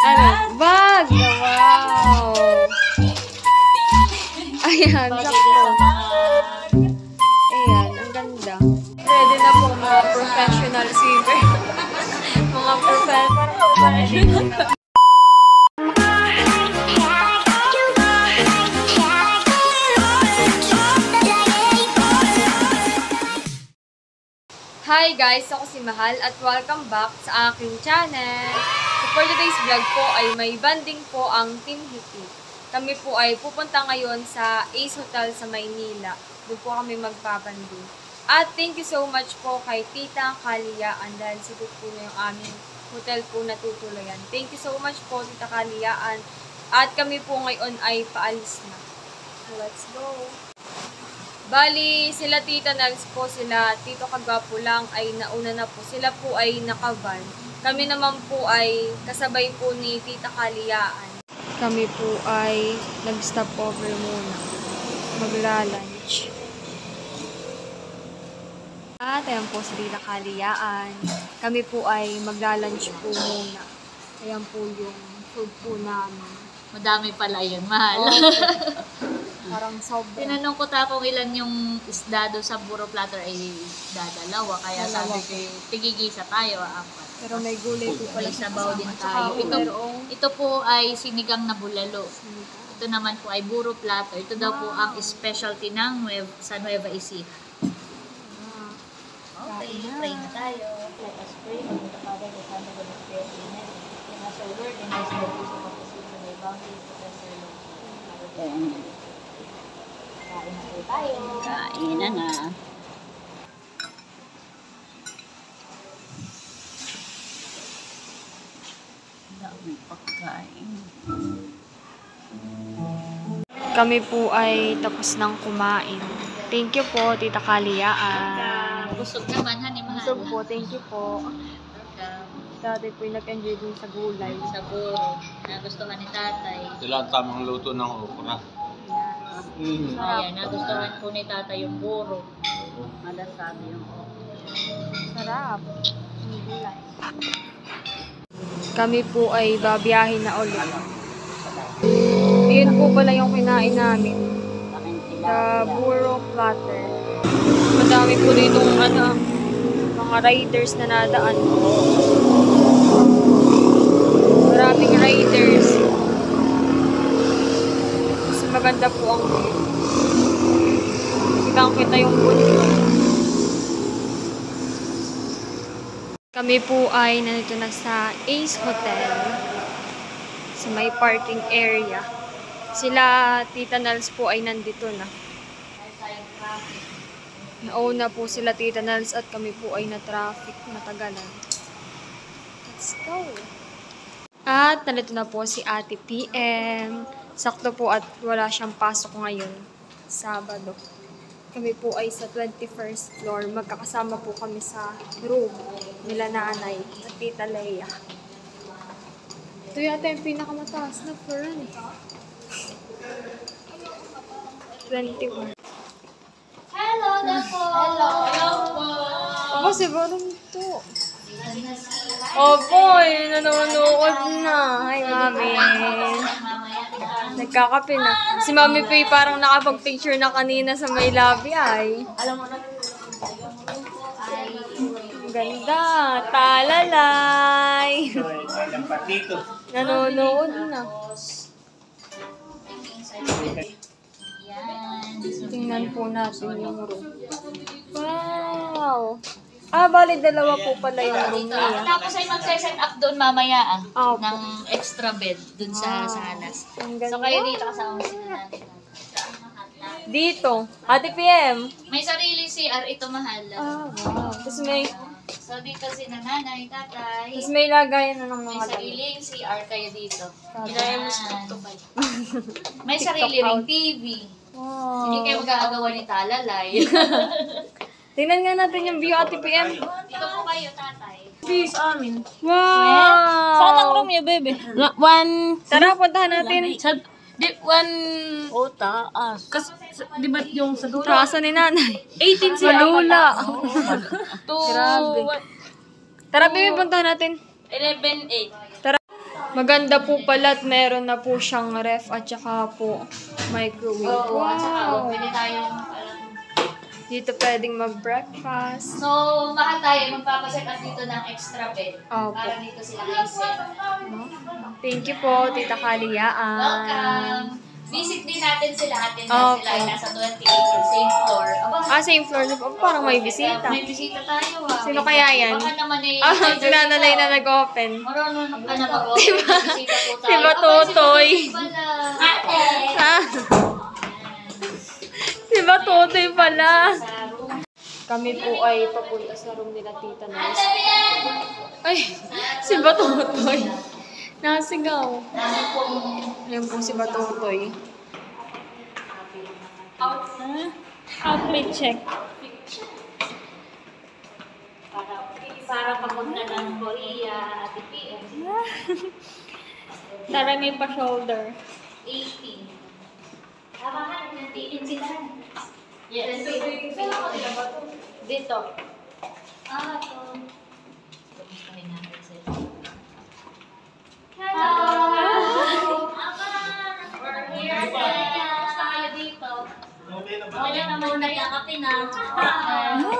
Ano? Bag! Wow! Ayan, sakto. Ayan, ang ganda. Ready na po mga professional swimmer. Mga professional. Hi guys! Ako si Mahal at welcome back sa aking channel. So for today's vlog po ay may banding po ang Team Hiti. Kami po ay pupunta ngayon sa Ace Hotel sa Maynila. Doon po kami magpapanding. At thank you so much po kay Tita Kaliyaan dahil sigot po na yung aming hotel po na tutuluyan. Thank you so much po Tita Kaliyaan. At kami po ngayon ay paalis na. So let's go! Bali, sila Tita Nels po, sila Tito Kagwapo lang ay nauna na po. Sila po ay nakavan. Kami naman po ay kasabay po ni Tita Kaliyaan. Kami po ay nag-stop over muna. Magla-lunch. At ayan po si Tita Kaliyaan. Kami po ay magla-lunch po muna. Ayan po yung food po namin. Madami pala yun, Mahal. Parang sobrang. Tinanong ko kung ilan yung isda doon sa Buro Platter ay dadalawa. Kaya sabi ko, tigigisa tayo, 4. Pero may gulay po pala sa sabaw din tayo. Ito po ay sinigang na bulalo. Ito naman po ay Buro Platter. Ito daw po ang specialty ng sa Nueva Ecija. Okay, pray na tayo. Let us pray. Magpunta ka agad at handa ko ng prayer. Amen. Yung nasa Lord, and nasa Lord, puso kapasito na may bounty, Professor Lord. Amen. Kain na po tayo. Kain na na. Daming pagkain. Kami po ay tapos ng kumain. Thank you po, Tita Kaliyaan. Busog naman, honey, Mahal. Busog po, thank you po. Tatay po yung nag-enjoy din sa gulay. Sa buro. Nagustuhan ni tatay. Ito lang tamang luto ng okra. Ayan, nagustuhan po ni tatay yung buro. Malasado yung okra. Sarap. Ang gulay. Kami po ay babiyahin na ulit. Yun po pala yung kinain namin. The Buro Platter. Madami po dito mga riders na nadaan. Maraming riders. Mas maganda po ang kitang-kita yung bundok. Kami po ay nandito na sa Ace Hotel sa may parking area. Sila Tita Nels po ay nandito na. Nauna po sila Tita Nels at kami po ay na-traffic, natagalan. Let's go! At nandito na po si Ate PM. Sakto po at wala siyang pasok ngayon. Sabado. Kami po ay sa 21st floor. Magkakasama po kami sa room nila nanay at Tita Leia. Ito yata yung pinakamataas na floor. 21. Hello, Dapo! Hello! Hello po! Ako siguro ito. Opo, nanonood na. Hi, Mami. Nagkakape na. Si Mami Pay parang nakapag-picture na kanina sa may lobby ay. Alam mo na. Ang ganda. Talalay. Nanonood na. Tingnan po natin yung room. Wow! Bali, dalawa po pala yung room niya. Tapos ay mag-set up doon mamaya Opo. ng extra bed doon sa salas. Ang ganda. So kayo dito kasama sila natin. Dito. Ate PM. May sarili CR ito, Mahal. Wow. Tapos may, So dito si nanay, tatay. tapos may lagayan na ng May mga sariling CR kayo dito. Ilagay mo sa May sarili ring TV. Wow. Hindi kayo mag-aagawa ni Talalay. Tingnan nga natin yung view, Ate PM. Dito po kayo, tatay. Please, amin. Wow! Saan ang room niya, baby? One... Tara, puntahan natin. Sa... Di, one... O, taas. Kasi, di ba yung sa dulo? Trasa ni nanay. 18 siya. Malula. To... Grabe. Tara, baby, puntahan natin. 11, 8. Tara. Maganda po pala at meron na po siyang ref at saka po microwave. Oo, at saka Wow! pwede tayong Dito pwedeng mag-breakfast. So, baka tayo magpapaset up dito ng extra bed. Opo. Para dito sila i-set. Thank you po, Tita Kaliyaan. Welcome! Visit din natin sila. Atin na Okay. sila ay nasa 28 or same floor. Aba, Same floor na po. Parang may bisita. may bisita tayo ha. Sino kaya yan? Baka naman eh. Si nanay na nag-open. Marunong ka na mag-open. Bisita po tayo. Si Batotoy. Ate! Ah, si Batotoy pala. Sa room. Kami po ay papunta sa room nila Tita Nels. Ay, si Batotoy. Nasigaw. Ayan po si Batotoy. Outfit check. Para papunta ng Korea at PM. Tara may pa-shoulder. 18. Tama ka, nandiyan sila. Yes. Dito. Ito. Kamustahin natin sila. Hello! We're here. Kamusta kayo dito? Okay na muna yakapin na.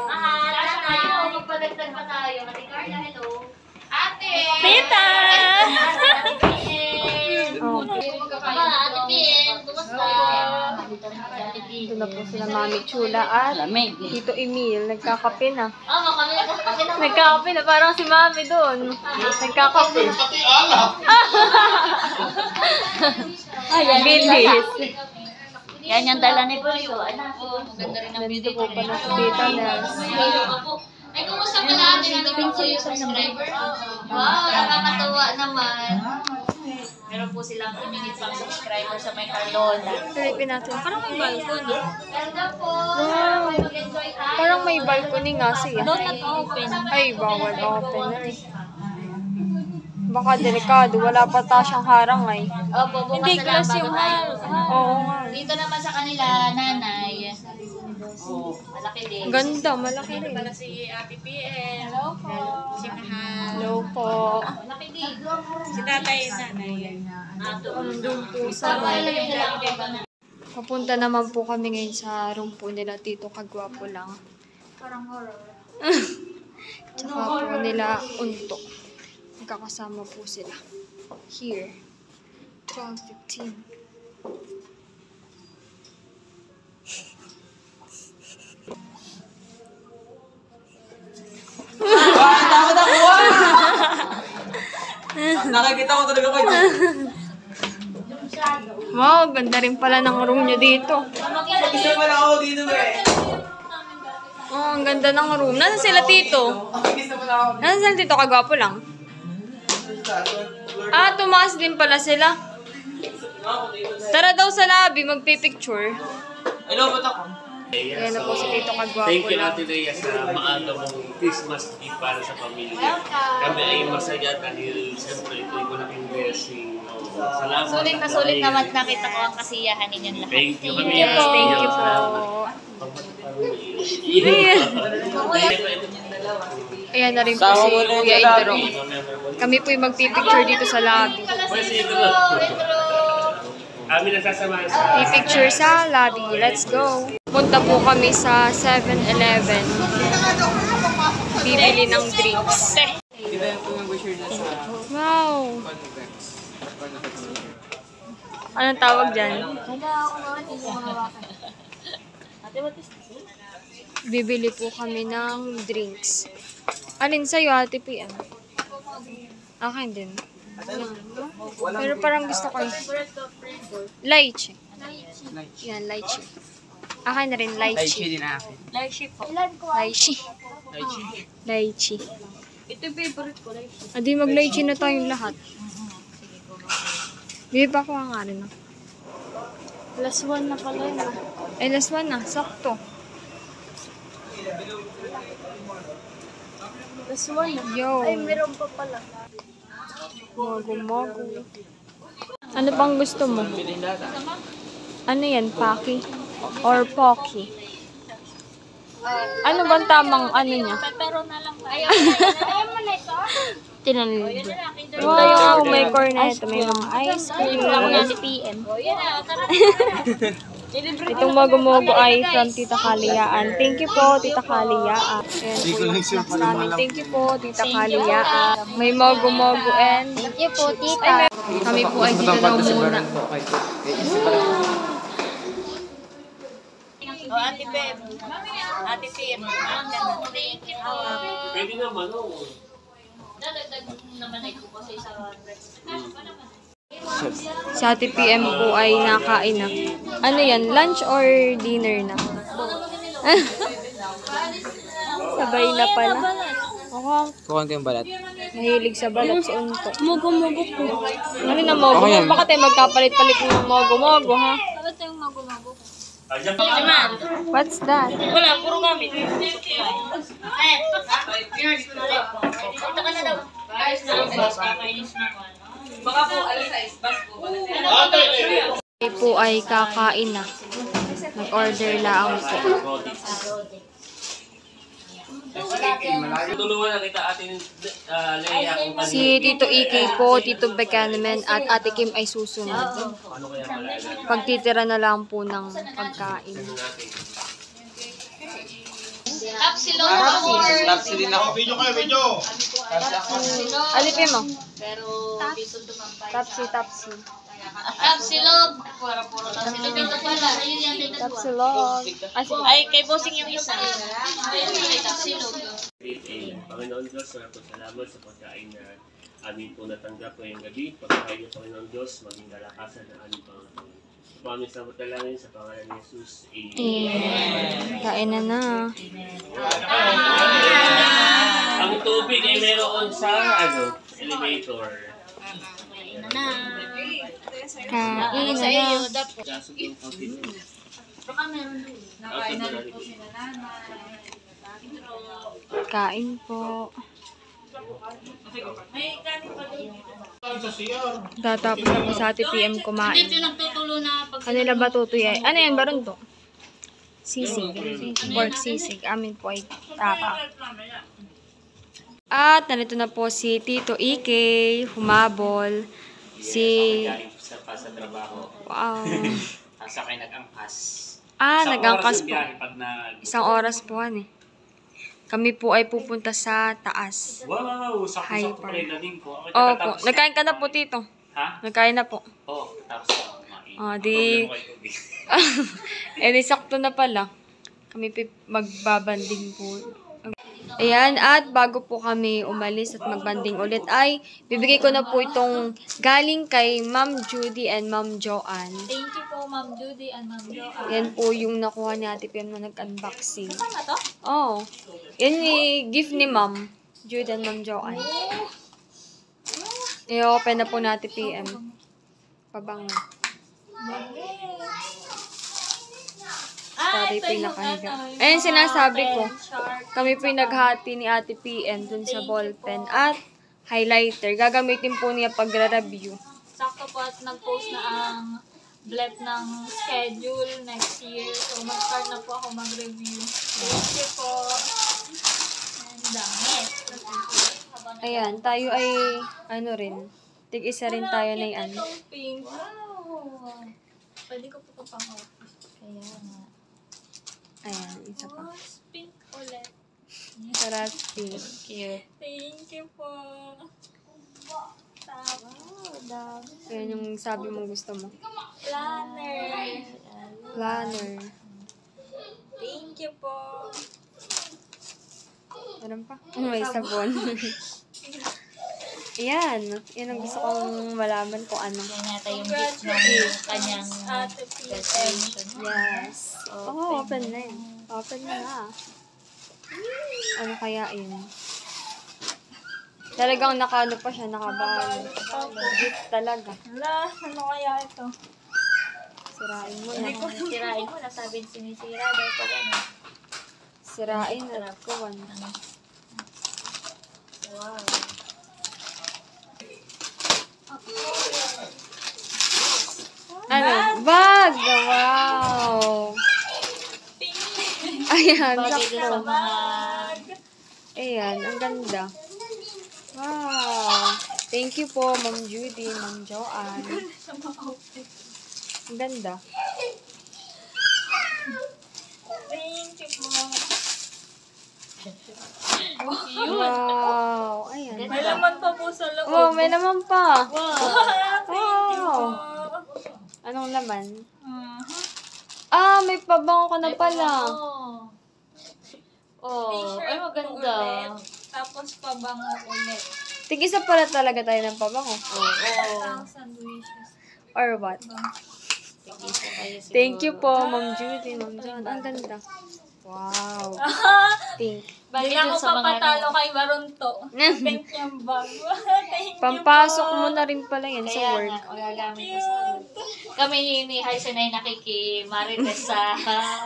Mahal tayo. Magpadagdag pa tayo. Ate Carla, hello. Ate! Tita! Ate Pien, kumusta? Ito na po sila Mami Chula at Tito Emil. Nagkakape na. Kami na. Nagkakape na. Parang si Mami doon. Nagkakape. Pati alak! Ay, bilis. Yan yung dala ni Bunso. Anak, maganda rin ang Nandito video po pala si Tita Nels. Ay, kumusta pala atin? Ano ba po yung subscriber? Wow, nakakatawa naman. Meron po silang iminit pang subscriber sa may Cardona. Silipin natin. Parang may balcony. Ganda po. Wow. Mag-enjoy tayo. Parang may balcony nga siya. Don't not open. Ay, bawal open na eh. Baka delikado. Wala pa ta siyang harang ay. Opo, bukas na lang bago tayo. Oo nga. Dito naman sa kanila, nanay. Malaki din. Ganda, malaki rin. Si Ate PM. Hello po. Si Mahal. Hello po. Malaki din. Si tatay nanay. Doon po sa may. Papunta naman po kami ngayon sa room po nila Tito Kagwapo lang. Parang horror. Tsaka po nila Unto. Magkakasama po sila. Here. 12:15. Takot ako! Nakikita ko talaga kayo. Wow, ganda rin pala ng room nyo dito. Isa pa lang ako dito eh. Oh, ang ganda ng room. Nasaan sila Tito? Isa pa lang ako Nasaan sila Tito? Kagwapo lang. Ah, tumaas din pala sila. Tara daw sa lobby, magpipicture. Hello, ba't ako? Ayan na po si Tito Kagwapo Thank you lang. Ate Lea sa maaga mong Christmas Eve para sa pamilya. Kami ay masaya dahil siyempre ito ay malaking blessing. Salamat. Sulit na sulit naman nakita ko ang kasiyahan ninyong lahat. Thank you. Thank you po. Thank you po. Ayan na rin po si Kuya Indro. Kami po yung magpipicture dito sa lobby. Pwede ito na. Kami nagsasamahan sa... Pipicture sa lobby. Let's go. Punta po kami sa 7-Eleven. Bibili ng drinks. Kita yung pumag-share na sa Wow! Convex. Anong tawag dyan? Bibili po kami ng drinks. Alin sa'yo, Ate P? Akin din. Pero parang gusto ko lychee. Yan, lychee. Akin na rin, lychee. din akin. Lychee po. Lychee. Lychee. Ito yung favorite ko. Like. Adi, mag-lychee na tayong lahat. Bili pa ko nga rin. Last one na pala yun. Ay, last one na. Sakto. Last one na. Yo. Ay, meron pa pala. Mago. Ano pang gusto mo? Ano yan? Paki? Or Pocky? Ano bang tamang ano niya? Pero na lang. Ayaw mo na ito. Tinanong. Wow, may cornet, may mga ice cream. Si PM. O, yan na. Tara. Itong mogo-mogo ay from Tita Kaliyaan. Thank you po, Tita Kaliyaan. Ayan po yung snacks namin. Thank you po, Tita Kaliyaan. May mogo-mogo and... Thank you po, tita. Kami po ay dito na muna. O, Ate Beb. Ate Tim. Pwede naman, oo. Si Ate PM po ay nakain na. Ano yan? Lunch or dinner na? Sabay na pala. Ako, Kukuhan ko yung balat. mahilig sa balat si Unto. Mugo-mugo po. Ano na mogo? Bakit tayo magkapalit-palit ng mogo-mogo, ha? Bakit yung magumago? Ayan. What's that? Wala, puro gamit. Punta ka na daw. Baka po, alas 6, bus po. Kami po ay kakain na. Nag-order lang po. Tulungan na kita atin Leia kung kanina. Si Tito Iki po, Tito Becanemen at Ate Kim ay susunod. Ano kaya malala? Pagtitira na lang po ng pagkain. Tapos din ako. Alipin mo. Pero, dito dumampay. Tapsi. Tapsilog. Puro tapsilog ito pala. Ayun yan, dito. Tapsilog. Ay, kay bossing yung isa. Ay, tapsilog. Panginoon Diyos, maraming salamat sa pagkain na amin po natanggap ngayong gabi. Pagkain niyo, Panginoon Diyos, maging kalakasan ng aming Panginoon. Paming sa matalangin sa pangalan ni Jesus. Amen. Kain na. Ang tubig ay meron sa elevator. Kain Sa na. iyo, dapat. Gasog yung fountain. Baka meron doon. Nakain na rin po Sila nanay. Kain po. May kanin pa doon. Tatapos na po sa Ate PM kumain. Dito yung nagtutulo na pag... Kanila ba tutuya? Ano yan? Baron to? Sisig. Pork sisig. Amin po ay tapa. At nandito na po si Tito Ike. Humabol. Si... galing sa trabaho. Wow. Sakay nag-angkas. Nag-angkas po. Pag nag... Isang oras po eh. Kami po ay pupunta sa taas. Wow! Sakto-sakto Hyper. pala yung dating ko. Ako, Opo. tatapos Nagkain ka na po, Tito. Ha? Nagkain na po. Oo, tapos na kumain. Di... Problema ko yung tubig. Di sakto na pala. Kami magbabanding po. Ayan, at bago po kami umalis at magbanding ulit ay bibigay ko na po itong galing kay Ma'am Judy and Ma'am Joanne. Thank you po, Ma'am Judy and Ma'am Joanne. Yan po yung nakuha ni Ate Piem na nag-unboxing. Tama to? Oh. Yan yung gift ni Ma'am Judy and Ma'am Joanne. I-open na po ni Ate PM. Pabango. Tatay po yung nakahiga. Ayun sinasabi ko. Kami po yung naghati ni Ate PM dun sa ballpen at highlighter. Gagamitin po niya pag-review. Sakto po at nag-post na ang blep ng schedule next year. So, mag-start na po ako mag-review. Thank you po. And damit. Ayan, tayo ay ano rin. Tig-isa rin tayo na yan. Itong pink. Wow. Pwede ko po ito pang office. Kaya nga. Ayan, isa pa. Oh, pink ulit. Sarap, cute. Thank you po. Tapos, Ayan yung sabi mo gusto mo. planner. Planner. Thank you po. Meron pa? May sabon. Ayan. Yan ang gusto kong malaman kung ano. Yan yata yung gift ng kanyang graduation. Yes. Oh, open na yun. Open na nga. Ano kaya yun? Talagang nakano pa siya, nakabalo. Gift talaga. Hala, ano kaya ito? Sirain mo Hindi na. ko sirain mo. Nasabing sinisira daw pag ano. Sirain na. Kuwan. Wow. Ano? Bag! Wow! Ay, Ayan, Bagay din sa sakto. mga... Ayan, ang ganda. Wow. Thank you po, Ma'am Judy, Ma'am Joanne. Ang ganda. Thank you po. Wow. Ayan. May laman pa po sa loob. Oh, may naman pa. Wow. Wow. Anong laman? Mhm. Ah, may pabango ka na pala. Oh, ay maganda. Tapos pabango ulit. Tig-isa pala talaga tayo ng pabango. Ang sandwiches. Or what? Tig-isa kayo siguro. Thank you po, Ma'am Judy, Ma'am John. Ang ganda. Wow. Pink. Hindi na ako papatalo kay Barunto. Pink yung bag. Thank you Pampasok po. mo na rin pala yan sa Kaya work. nga, magagamit ko sa work. Kami ni Hyson ay nakikimarites sa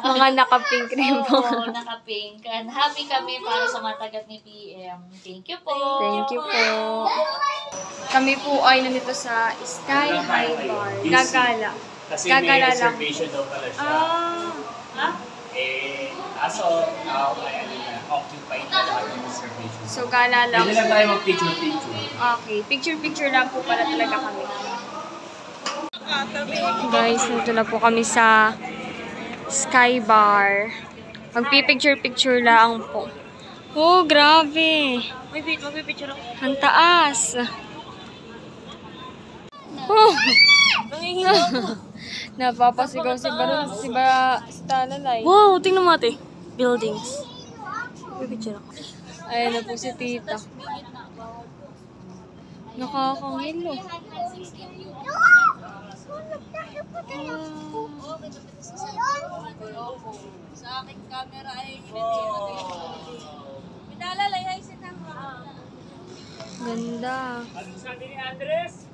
Mga naka-pink rin po. Oo, naka-pink. And happy kami para sa matagat ni PM. Thank you po. Thank you po. Kami po ay nandito sa Sky High Bar. Gagala. Kasi Gagala may lang. reservation daw pala siya. Ah. Aso, occupied na lahat ng reservation. So, gala lang. Pwede lang tayo mag-picture-picture. Okay. Picture-picture lang po pala talaga kami. Guys, nandito na po kami sa Sky Bar. Magpipicture-picture lang po. Oh, grabe. Magpipicture ako. Ang taas. Oh. Napapasigaw si Talalay. Wow, tingnan mo ate. Buildings. Pipicture ako. Ayan na po si tita. Nakakangilo. Sa aking camera ay hindi. Pinalalay ay sinama. Ganda. Sabi ni Andres?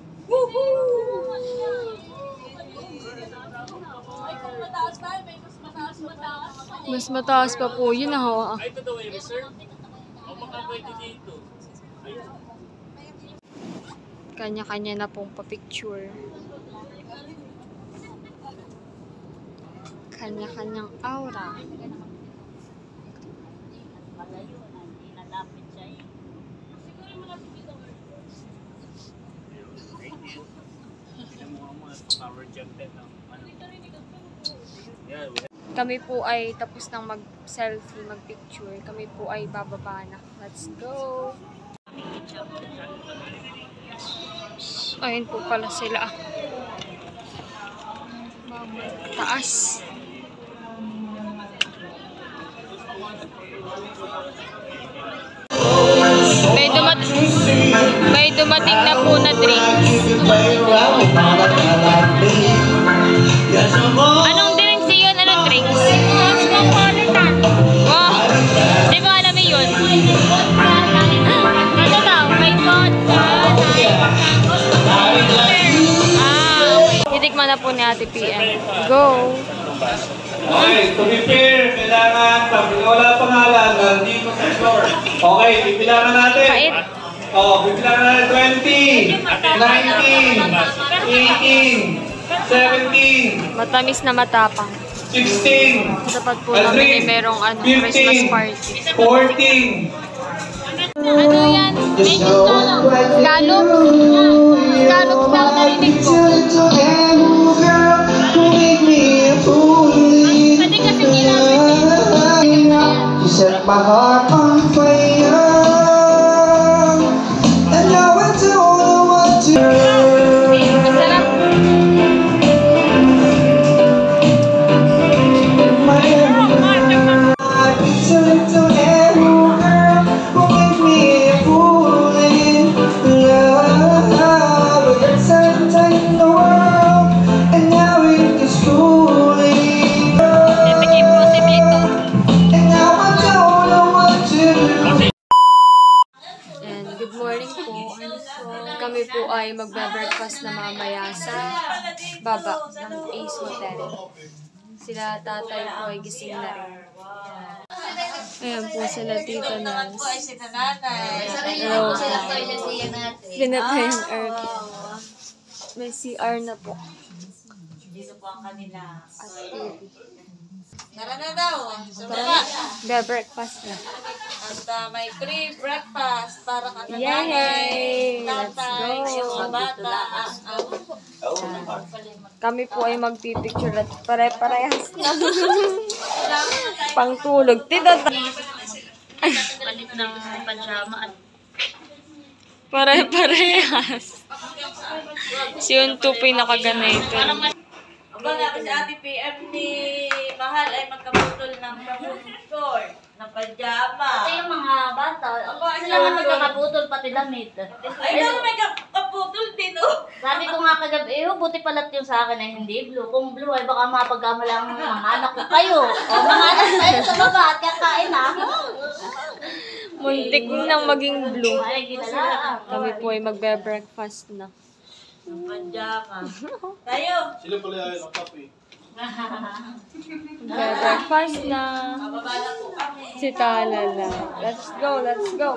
Ay, kung mataas tayo, may mas mataas. Mas mataas pa po yun ah. Ay, ito daw ay reserve. O baka pwede dito. Kanya-kanya na pong pa-picture. Kanya-kanyang aura. Power jump din ng ano. Kami po ay tapos ng mag-selfie, mag-picture. Kami po ay bababa na. Let's go! Ayun po pala sila. Taas. May dumating na po na drinks. Anong drinks yun? Anong drinks? Cosmopolitan. Wow. Di ba alam mo yun? Ano daw? May vodka. Okay. Hitikman na po ni Ate PM. Go! Okay, to be fair, kailangan, pag wala pangalan, nandito sa floor. Okay, bibilangan natin. Pait. Oh, bibilangan natin 20, 19, 18, 17, Matamis na matapang. 16, Dapat po namin ay merong Christmas 15, party. 14. Ano yan? Scallops? Scallops na ang narinig ko. Pwede kasi ginamit You set my heart on fire, and now I don't know what to do. Masarap. My heart is turned to arrow, girl, who make me a fool in love. But there's certain time in the world, and now it is schooling. Imposible ito. And now I don't know what to do. And good morning po. Kami po ay magbe-breakfast na mamaya sa baba ng Ace Hotel. Sila tatay po ay gising na rin. Ayan po sila Tita Nels. Hello. Pinatay ang earth. May CR na po. Dito po ang kanila. At TV. Tara na daw. Sumama. Breakfast na. At may free breakfast para kami Yay! Let's tatay, go! mga bata. Kami po ay magpipicture at pare-parehas na. Pangtulog. Palit ng pajama at Pare-parehas. Si Unto po yung nakaganito. Aba nga kasi Ate PM ni Mahal ay magkaputol ng short ng pajama. Ito yung mga bata. Aba, Sila nga magkakaputol pati damit. Ay, daw may kaputol din, oh. Sabi ko nga kagabi, buti palat yung sa akin ay hindi blue. Kung blue ay baka mapagkamalang mga anak ko kayo. O mga anak tayo sa baba at kakain na. Muntik nang maging blue. Ay, ginala. Kami po ay magbe-breakfast na. Ng pajama. Tayo. Sila pala yung kape. Breakfast na. Mababa na po kami. Si Talala. Let's go, let's go.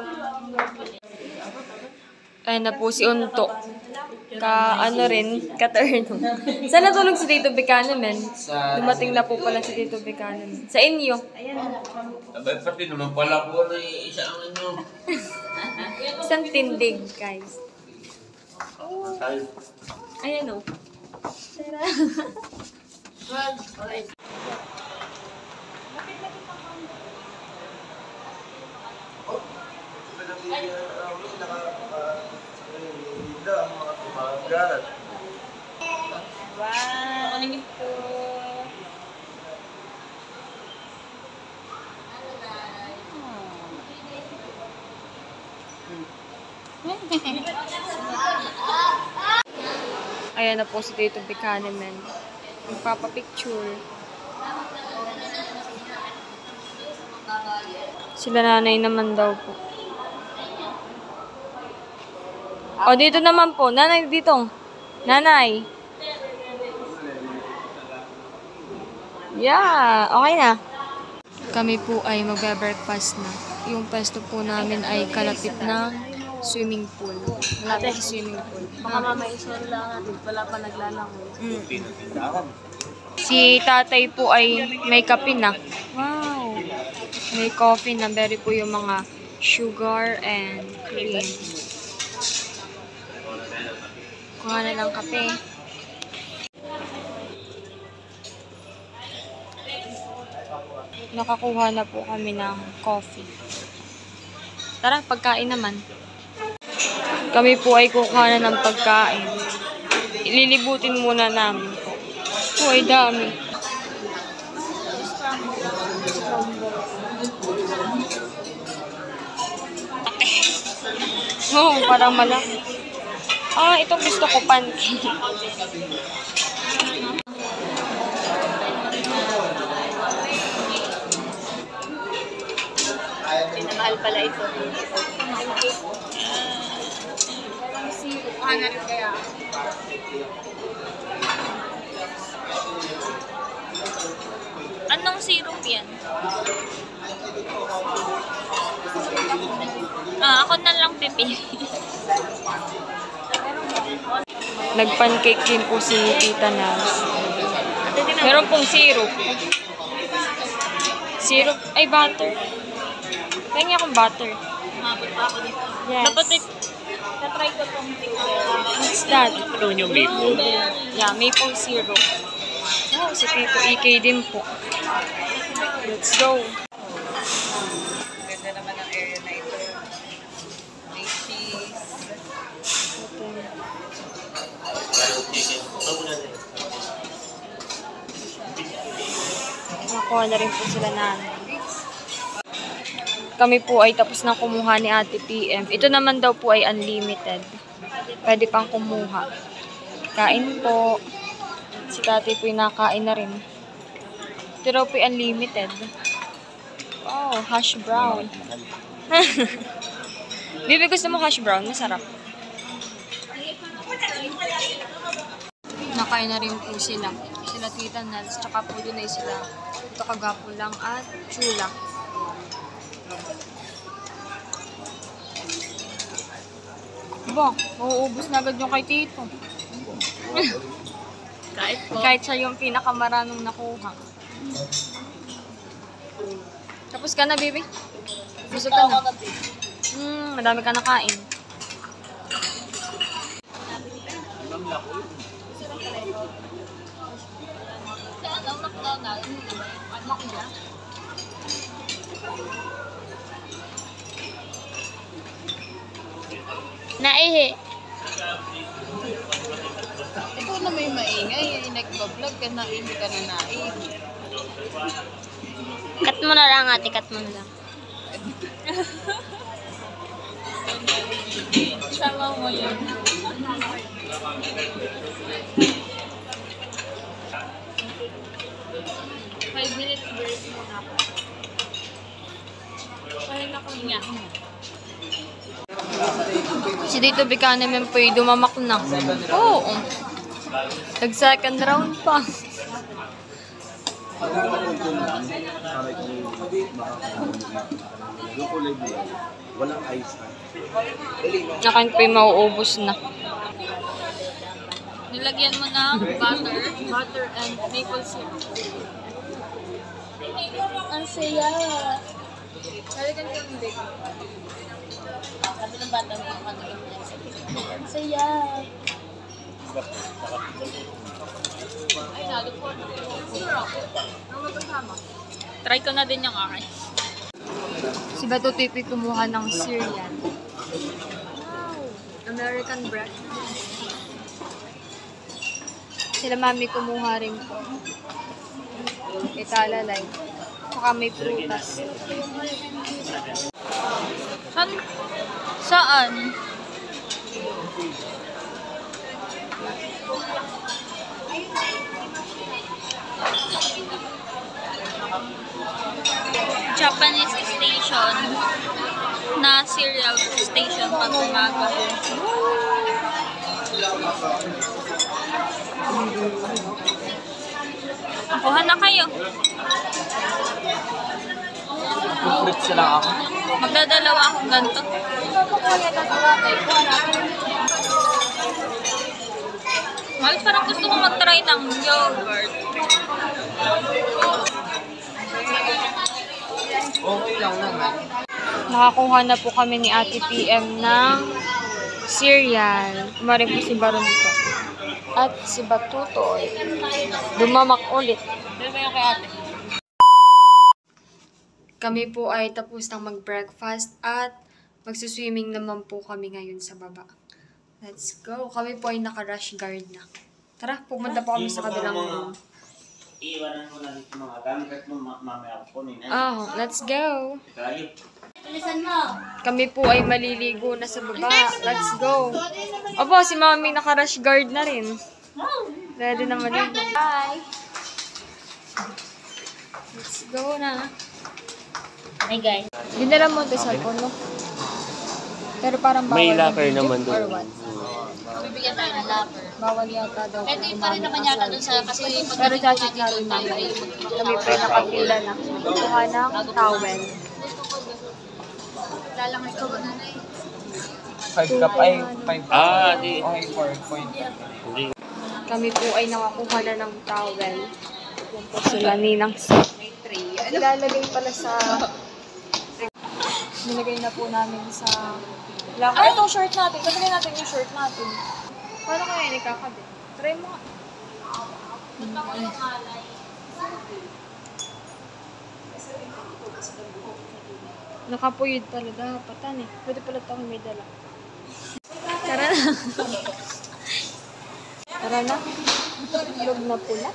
Ayan na po si Unto. Ka-turno. Saan natulog si Tito Buchanan? Dumating na po pala si Tito Buchanan. Sa inyo. Abay, pati naman pala po na isa ang ano. Isang tindig, guys. Ayan o. Ayan na po si Tito Buchanan. Magpapapicture. Sila nanay naman daw po. O, dito naman po. Nanay, dito. Nanay. Yeah, okay na. Kami po ay magbe-breakfast na. Yung pwesto po namin ay kalapit ng swimming pool. Malapit sa swimming pool. Baka mamaisol lang natin. Wala pa naglalangoy. Si tatay po ay may kape na. Wow! May coffee na. Very po yung mga sugar and cream. Kuha na ng kape. Nakakuha na po kami ng coffee. Tara, pagkain naman. Kami po ay kukuha na ng pagkain. Ililibutin muna namin po. Uy, dami. Oh, parang malaki. Ah, ito gusto ko, pancake. Mahal pala ito. Kuha na rin kaya. Anong syrup yan? Ako na lang pipili. Nag-pancake din po si Tita Naz. Meron pong syrup. Syrup, ay butter. Pengi akong butter. Mabot pa ako dito. Yes. Dapat na-try ko itong What's that? Ito yung maple. Yeah, maple syrup. Oh, si Tito EK din po. Let's go. Ganda naman ang area na ito. May cheese. Nakuha na rin po sila nanay. Kami po ay tapos na kumuha ni Ate PM. Ito naman daw po ay unlimited. Pwede pang kumuha. Kain po. Si Tate po ay nakain na rin. Ito daw po ay unlimited. Oh, hash brown. Bibi, gusto mo hash brown? Masarap. Nakain na rin po sila. Sila Tita Nals, tsaka po doon ay sila. Ito kagapo lang at chula. Ba, mauubos na agad yung kay Tito. kahit po. Kahit siya yung pinakamaraming nakuha. Tapos ka na, baby? Busog ka na? Madami ka nakain. Naihi. Ito na may maingay. Nagbablog ka na, hindi ka na naihi. Cut mo na lang, ate. Cut mo na lang. Sama mo yun. Five minutes break muna ako. Pahinga ko niya. Si Dito Bika naman po dumamak na. Oo. Nag-second round pa. Walang ice. Nakan po yung mauubos na. Nilagyan mo ng butter and maple syrup. Ang saya. Nalagyan ko yung bake. Sabi ng bata mo yung ano yung Ang saya. Ay, nalupon. Syrup. Ano magkasama? Try ko na din yung akin. Si Bato Tipi kumuha ng cereal. Wow! American breakfast. Sila mami kumuha rin po. Italalay. Saka may prutas. Saan? Japanese station na cereal station pag umaga. Kuha na kayo. Fruits lang ako. Magdadalawa akong ganito. Mahal, parang gusto ko mag-try ng yogurt. Okay lang naman. Nakakuha na po kami ni Ate PM ng cereal. Kumarin po si Baronito. At si Batutoy. Dumamak ulit. Kami po ay tapos ng mag-breakfast at magsuswimming naman po kami ngayon sa baba. Let's go. Kami po ay naka-rush guard na. Tara, pumunta po kami sa kabilang room. Iiwanan mo na dito mga gamit at mamaya ko kunin. Oh, let's go. Tayo. Tulisan mo. Kami po ay maliligo na sa baba. Let's go. Opo, si Mami naka-rush guard na rin. Ready na maligo. Bye! Let's go na. Hey guys. Dinala mo ito sa cellphone mo. Pero parang bawal May na locker video naman or doon. what? Bibigyan tayo ng locker. Bawal yata daw. Pwede pa rin naman yata dun sa kasi Pero chachi na rin namin. Kami po ay nakapila na. Kuha ng towel. Lalangay ko ba nanay? 5 cup ay 5. Di. Okay, 4 Hindi. Kami po ay nakakuha na ng towel. Yan po sila ninang. Ilalagay pala sa... Nilagay na po namin sa... Ay, itong short natin. Sabagay natin yung short natin. Paano kaya yan ikakabit? Try mo nga. Nakapuyod pala dapat. Pwede pala ito may dala. Tara na. Tara na. Itlog na pula.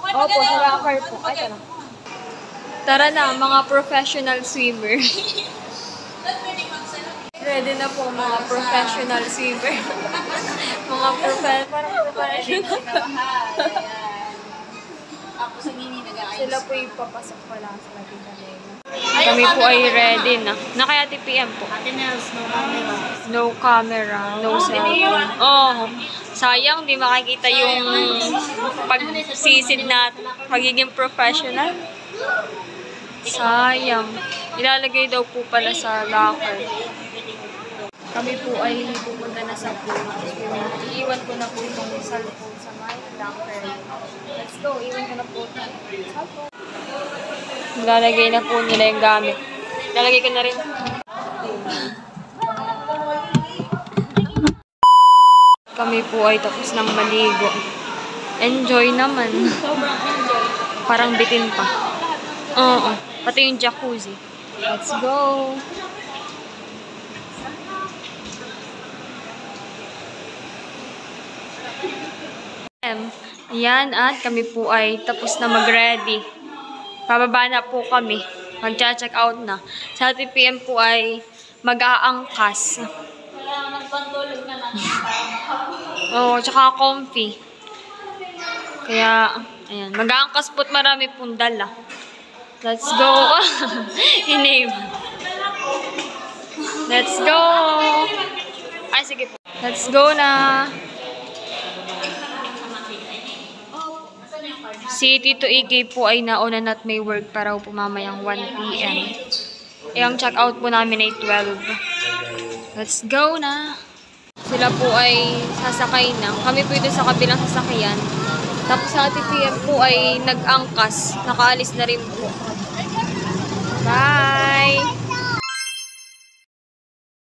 Opo, sa locker po. Ay, tara. Tara na, mga professional swimmer. Ready na po mga professional swimmer. Mga parang professional. Sila po ipapasok pa lang sa Latina Lema. Kami po ay ready na. Nakaya TPM po. No camera, no cellphone. Oh, sayang, di makikita yung pagsisid na pagiging professional. Sayang. Ilalagay daw po pala sa locker. Kami po ay pupunta na sa pool. Iiwan ko na po itong cellphone sa my locker. Let's go. Iwan ko na po itong cellphone. Lalagay na po nila yung gamit. Lalagay ko na rin. Kami po ay tapos ng maligo. Enjoy naman. Sobrang enjoy. Parang bitin pa. Oo. Pati yung jacuzzi. Let's go. Yan, at kami po ay tapos na mag-ready. Pababa na po kami. Mag-check out na. Sa 3 PM po ay mag-aangkas. Kailangan magpantulog na lang. Oo, tsaka comfy. Kaya, ayan. Mag-aangkas po't marami pong dala. Let's go. Inave. Let's go. Ay, sige po. Let's go na. Si Tito EK po ay nauna na at may work para po mamayang 1 PM. Eh, ang check-out po namin ay 12. Let's go na. Sila po ay sasakay na. Kami po ito sa kabilang sasakyan. Tapos sa 3 PM po ay nag-angkas. Nakaalis na rin po.